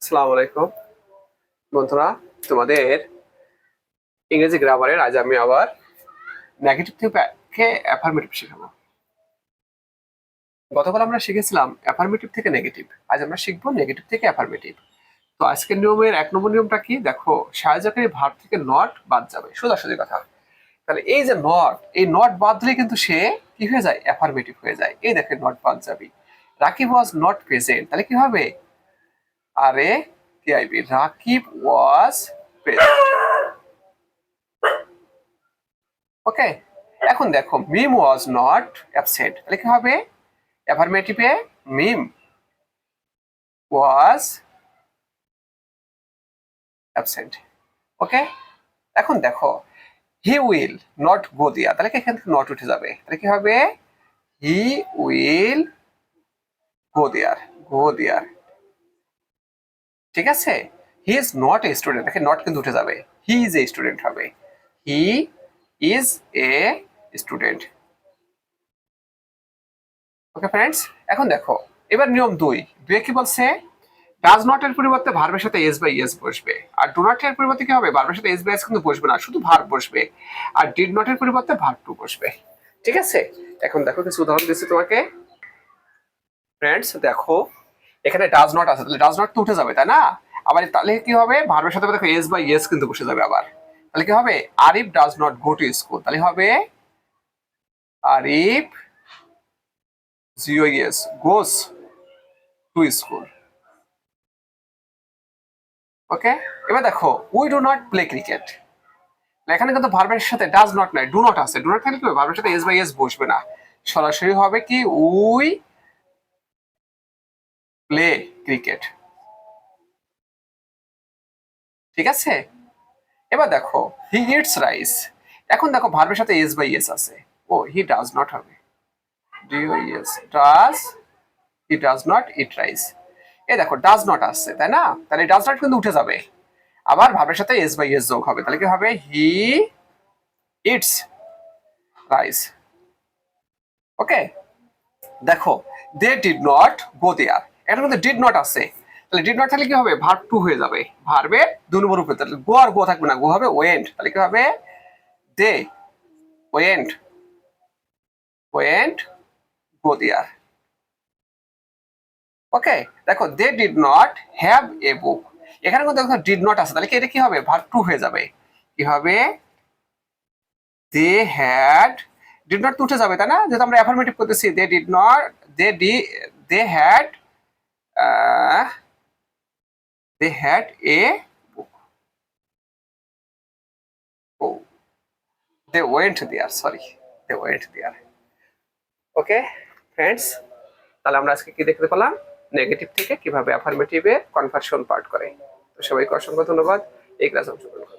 আসসালামু আলাইকুম বন্ধুরা, তোমাদের ইংরেজি গ্রামারের আজ আমি আবার নেগেটিভ থেকে অ্যাফার্মেটিভ শেখাবো। গতকাল আমরা শিখেছিলাম অ্যাফার্মেটিভ থেকে নেগেটিভ, আজ আমরা শিখবো নেগেটিভ থেকে অ্যাফার্মেটিভ। তো আজকের নিয়মের 1 নম্বর নিয়মটা কি দেখো, সাহায্যকারী ভার্ব থেকে নট বাদ যাবে, সোজাসুজি কথা। তাহলে এই যে নট, এই নট বাদ দিলে কিন্তু সে কি হয়ে যায়, অ্যাফার্মেটিভ হয়ে যায়। এই দেখে নট বাদ যাবে, রাকিব ওয়াজ নট প্রেজেন্ট, তাহলে কি হবে, আরে কি আইবি, রাকিব ওয়াজ প্রেজেন্ট। ওকে, এখন দেখো মিম ওয়াজ নট অ্যাবসেন্ট, তাহলে কি হবে, অ্যাফার্মেটিভে মিম ওয়াজ অ্যাবসেন্ট। ওকে, এখন দেখো হি উইল নট গো দিয়া, তাহলে কি এখান থেকে নট উঠে যাবে, তাহলে কি হবে, হি উইল গো দেয়ার, গো দেয়ার। ঠিক আছে, he is not a student, দেখে নট কিন্তু উঠে যাবে, হি ইজ এ স্টুডেন্ট হবে, he is a student. Okay friends, এখন দেখো এবার নিয়ম 2 কি বলছে, ডাজ নট এর পরিবর্তে ভার্বের সাথে এস বাই এস বসবে, আর ডু নট এর পরিবর্তে কি হবে, ভার্বের সাথে এস বাই এস কিন্তু বসবে না, শুধু ভার্ব বসবে, আর ডিড নট এর পরিবর্তে ভার্ব টু বসবে। ঠিক আছে, এখন দেখো কিছু উদাহরণ দিচ্ছি তোমাকে। ফ্রেন্ডস দেখো, এখানে ডাজ নট আছে, তাহলে ডাজ নট তো উঠে যাবে তাই না, আবার তাহলে কি হবে, ভার্বের সাথে দেখো এস বাই এস কিন্তু বসে যাবে আবার, তাহলে কি হবে, Arif does not go to school, তাহলে হবে আরিফ জিওএস গোস টু স্কুল। ওকে, এবার দেখো we do not play cricket, এখানে কিন্তু ভার্বের সাথে ডাজ নট নাই, ডু নট আছে, ডু নট থাকলে কি হবে, ভার্বের সাথে এস বাই এস বসবে না, সরাসরি হবে কি উই প্লে ক্রিকেট। ঠিক আছে, এবার দেখো হি ইটস রাইস, এখন দেখো ভার্বের সাথে এস বাই এস আছে, ও হি ডাজ নট হবে, DOS does, he does not eat rice. এই দেখো ডাজ নট আসছে তাই না, তাহলে ডাজ নট কিন্তু উঠে যাবে, আবার ভার্বের সাথে এস বাই এস যোগ হবে, তাহলে কি হবে, হি ইটস রাইস। ওকে, দেখো দে ডিড নট গো দেয়ার, এটা কিন্তু ডিড নট আছে, তাহলে ডিড নট থাকলে কি হবে, ভার্ব টু হয়ে যাবে, ভার্বের 2 নম্বর রূপে, তাহলে গো আর গো থাকবে না, গো হবে ওয়েন্ট, তাহলে কি হবে, দে went, went go there. Okay, দেখো they did not have a book, এখানে কিন্তু দেখো ডিড নট আছে, তাহলে কি এটা কি হবে, ভার্ব টু হয়ে যাবে, কি হবে, দে হ্যাড, ডিড নট উঠে যাবে তাই না, যেহেতু আমরা অ্যাফার্মেটিভ করতেছি, they did not, they had, they had a book, oh they went there, sorry, they went there. Okay friends, তাহলে আমরা আজকে কি দেখতে পেলাম, নেগেটিভ থেকে কিভাবে অ্যাফার্মেটিভে কনভার্সন পার্ট করে। তো সবাইকে অসংখ্য ধন্যবাদ এই ক্লাস অংশগ্রহণ করার জন্য।